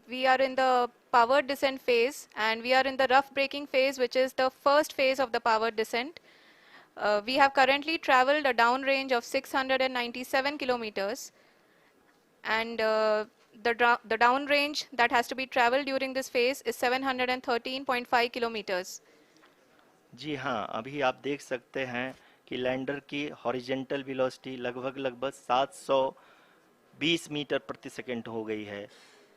we are in the powered descent phase, and we are in the rough braking phase, which is the first phase of the powered descent. We have currently traveled a downrange of 697 kilometers, and the downrange that has to be traveled during this phase is 713.5 kilometers. जी हाँ, अभी आप देख सकते हैं कि lander की horizontal velocity लगभग 720 metre प्रति सेकंड हो गई है।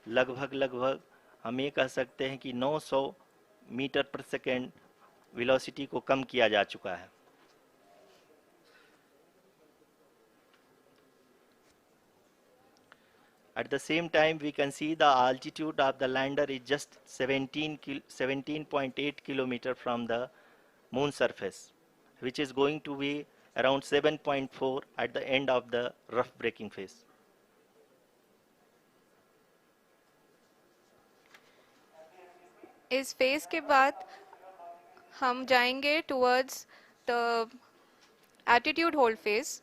लगभग हम ये कह सकते हैं कि 900 मीटर प्रति सेकंड वेलोसिटी को कम किया जा चुका है। At the same time, we can see the altitude of the lander is just 17.8 kilometer from the moon surface, which is going to be around 7.4 at the end of the rough braking phase. इस phase के बाद हम जाएंगे towards the attitude hold phase,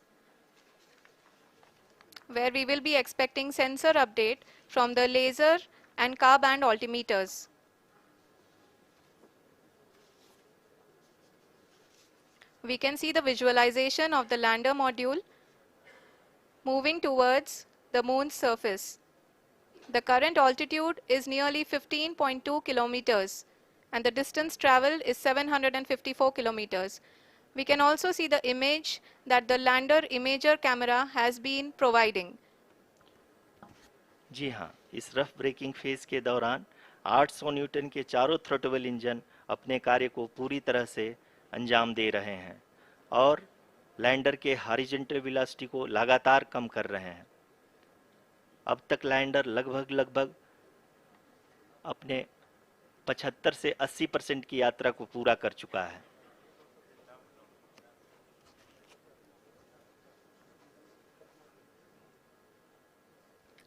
where we will be expecting sensor update from the laser and car band altimeters. We can see the visualization of the lander module moving towards the moon's surface. The current altitude is nearly 15.2 kilometers, and the distance traveled is 754 kilometers. We can also see the image that the lander imager camera has been providing. जी हाँ, इस rough breaking phase के दौरान 800 Newton के चारों throttle engine अपने कार्य को पूरी तरह से अंजाम दे रहे हैं और लैंडर के हॉरिजॉन्टल वेलोसिटी को लगातार कम कर रहे हैं। अब तक लैंडर लगभग अपने 75 से 80% की यात्रा को पूरा कर चुका है।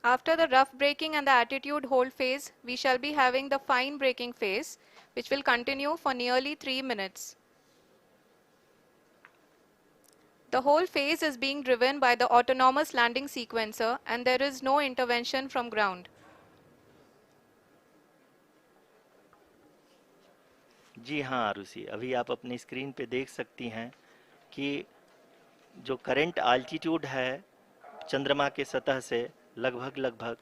After the rough braking and the attitude hold phase, we shall be having the fine braking phase, which will continue for nearly 3 minutes. The whole phase is being driven by the autonomous landing sequencer, and there is no intervention from ground. जी हाँ आरुषि, अभी आप अपनी screen पे देख सकती हैं कि जो करंट आल्टीट्यूड है चंद्रमा के सतह से लगभग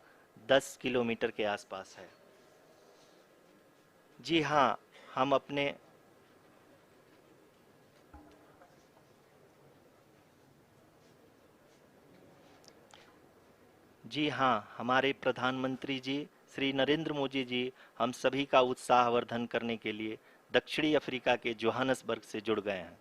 10 किलोमीटर के आसपास है। जी हाँ, हमारे प्रधानमंत्री जी श्री नरेंद्र मोदी जी हम सभी का उत्साहवर्धन करने के लिए दक्षिणी अफ्रीका के जोहानसबर्ग से जुड़ गए हैं।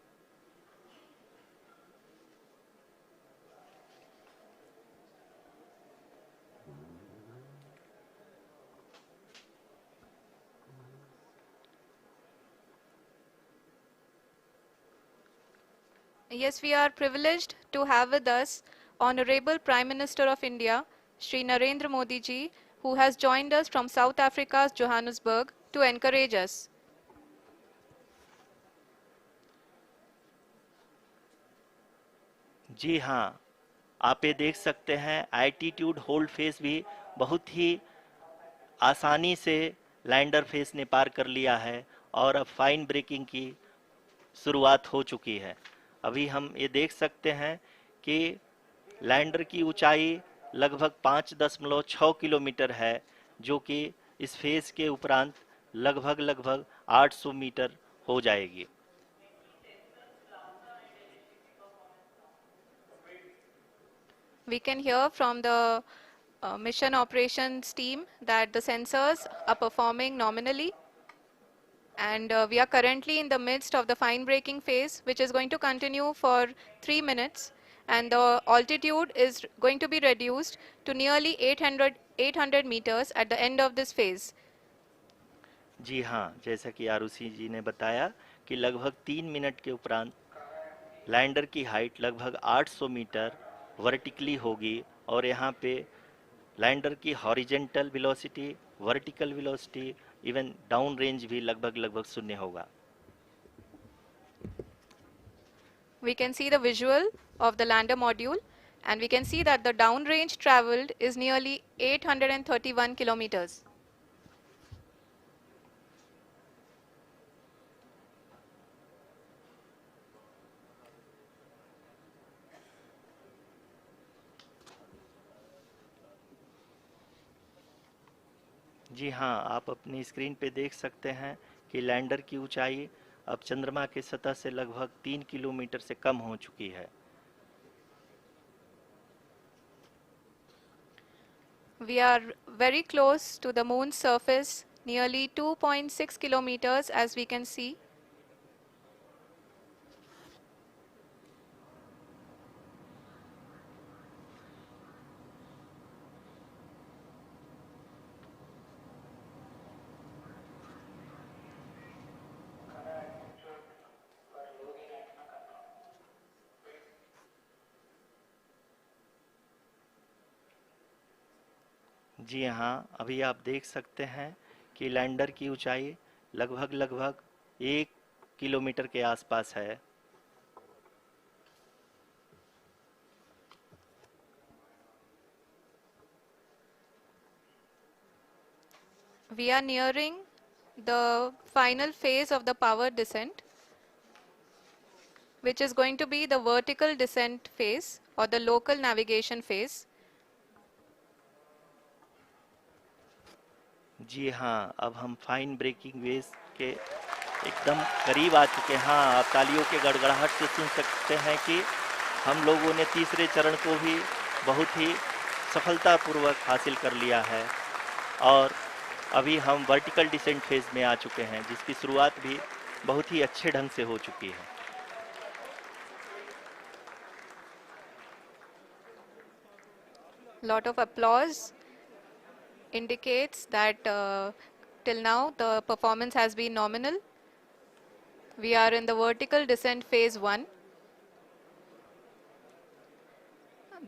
Yes, we are privileged to have with us Honorable Prime Minister of India, Shri Narendra Modi ji, who has joined us from South Africa's Johannesburg to encourage us. जी हाँ, आप ये देख सकते हैं एल्टीट्यूड होल्ड फेस भी बहुत ही आसानी से लैंडर फेस ने पार कर लिया है और अब फाइन ब्रेकिंग की शुरुआत हो चुकी है। अभी हम ये देख सकते हैं कि लैंडर की ऊंचाई लगभग 5.6 किलोमीटर है, जो कि इस फेज के उपरांत लगभग 800 मीटर हो जाएगी। We can hear from the mission operations team that the sensors are performing nominally, and we are currently in the midst of the fine braking phase, which is going to continue for 3 minutes, and the altitude is going to be reduced to nearly 800 meters at the end of this phase. जी हाँ, जैसा कि आरुषि जी ने बताया कि लगभग 3 minute के उपरांत lander की हाइट लगभग 800 मीटर वर्टिकली होगी और यहाँ पे लैंडर की horizontal velocity, vertical velocity, even down range भी लगभग शून्य होगा। We can see the visual of the lander module, and we can see that the downrange traveled is nearly 831 kilometers. जी हाँ, आप अपनी स्क्रीन पे देख सकते हैं कि लैंडर की ऊंचाई अब चंद्रमा की सतह से लगभग 3 किलोमीटर से कम हो चुकी है। We are very close to the moon's surface, nearly 2.6 kilometers as we can see. जी हाँ, अभी आप देख सकते हैं कि लैंडर की ऊंचाई लगभग लगभग 1 किलोमीटर के आसपास है। We are nearing the final phase of the power descent, which is going to be the vertical descent phase or the local navigation phase. जी हाँ, अब हम फाइन ब्रेकिंग वेव्स के एकदम करीब आ चुके हैं। हाँ, आप तालियों के गड़गड़ाहट से सुन सकते हैं कि हम लोगों ने तीसरे चरण को भी बहुत ही सफलतापूर्वक हासिल कर लिया है और अभी हम वर्टिकल डिसेंट फेज में आ चुके हैं, जिसकी शुरुआत भी बहुत ही अच्छे ढंग से हो चुकी है। Lot of applause indicates that till now the performance has been nominal. We are in the vertical descent phase 1.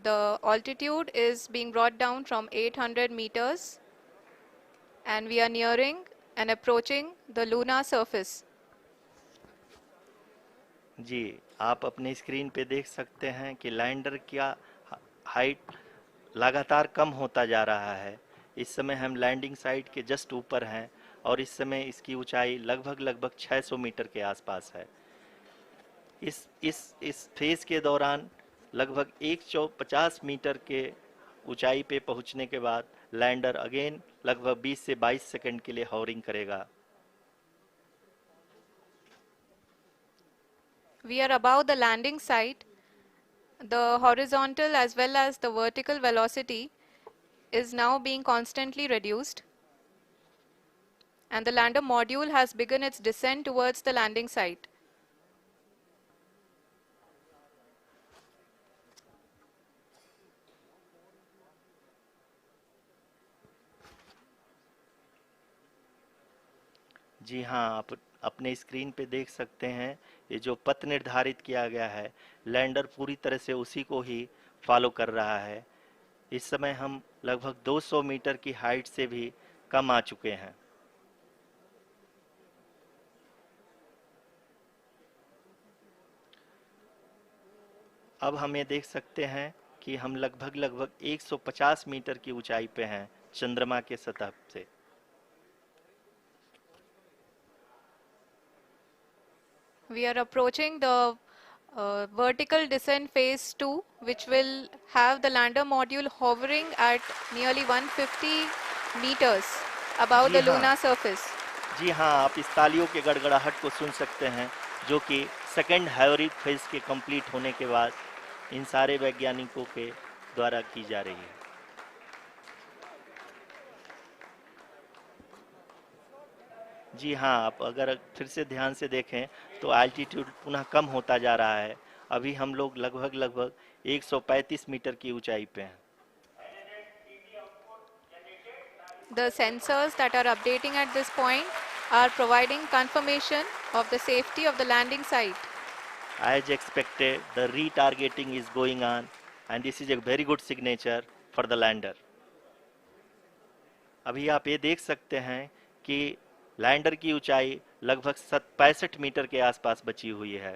The altitude is being brought down from 800 meters and we are nearing and approaching the lunar surface. जी, आप अपने screen पे देख सकते हैं कि lander का height लगातार कम होता जा रहा है। इस समय हम लैंडिंग साइट के जस्ट ऊपर हैं और इस समय इसकी ऊंचाई लगभग लगभग 600 मीटर के आसपास है। इस फेज के दौरान लगभग 150 मीटर के ऊंचाई पे पहुंचने के बाद लैंडर अगेन लगभग 20 से 22 सेकंड के लिए हॉवरिंग करेगा। We are above the landing site. The horizontal as well as the vertical velocity is now being constantly reduced. And the lander module has begun its descent towards the landing site. जी हाँ, आप अपने screen पे देख सकते हैं ये जो पथ निर्धारित किया गया है, लैंडर पूरी तरह से उसी को ही फॉलो कर रहा है। इस समय हम लगभग 200 मीटर की हाइट से भी कम आ चुके हैं। अब हम ये देख सकते हैं कि हम लगभग लगभग 150 मीटर की ऊंचाई पे हैं चंद्रमा के सतह से। We are approaching the vertical descent phase 2, which will have the lander module hovering at nearly 150 meters above ji the हाँ, lunar surface. जी हाँ, आप इस तालियों के गड़गड़ाहट को सुन सकते हैं, जो कि सेकंड हाइब्रिड फेज के कंप्लीट होने के बाद इन सारे वैज्ञानिकों के द्वारा की जा रही है। जी हाँ, आप अगर फिर से ध्यान से देखें तो एल्टीट्यूड पुनः कम होता जा रहा है। अभी हम लोग लगभग लगभग 135 मीटर की ऊंचाई पे हैं। The sensors that are updating at this point are providing confirmation of the safety of the landing site. As expected, the retargeting is going on and this is a very good signature for the lander. अभी आप ये देख सकते हैं कि lander की ऊंचाई लगभग 65 मीटर के आसपास बची हुई है।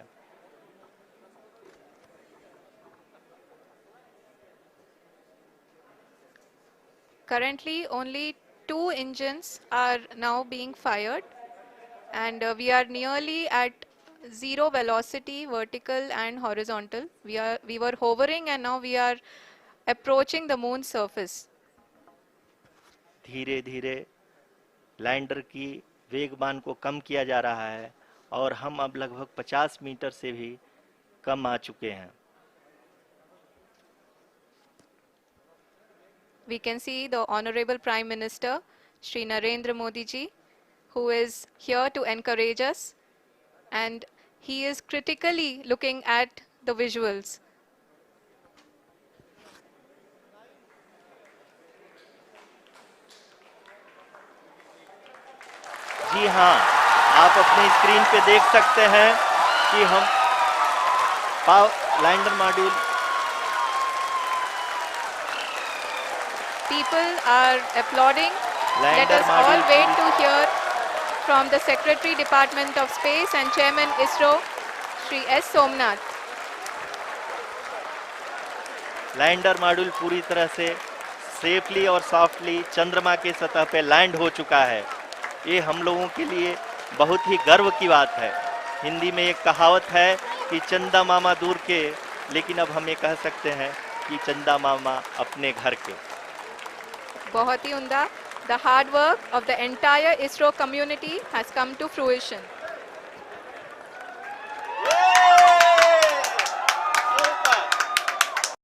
Currently, only 2 engines are now being fired, and we are nearly at zero velocity, vertical and horizontal. We were hovering, and now we are approaching the moon's surface. धीरे धीरे लैंडर की वेगमान को कम किया जा रहा है और हम अब लगभग 50 मीटर से भी कम आ चुके हैं। We can see the Honorable Prime Minister, Shri Narendra Modi ji, who is here to encourage us, and he is critically looking at the visuals. जी हाँ, आप अपने स्क्रीन पे देख सकते हैं कि हम lander module People are applauding. Let lander us all module wait to hear from the Secretary Department of Space and Chairman ISRO, Shri S. Somnath. Lander module पूरी तरह से सेफली और सॉफ्टली चंद्रमा के सतह पे लैंड हो चुका है। ये हम लोगों के लिए बहुत ही गर्व की बात है। हिंदी में एक कहावत है कि चंदा मामा दूर के, लेकिन अब हम ये कह सकते हैं कि चंदा मामा अपने घर के। बहुत ही उम्दा. The hard work of the entire ISRO community has come to fruition.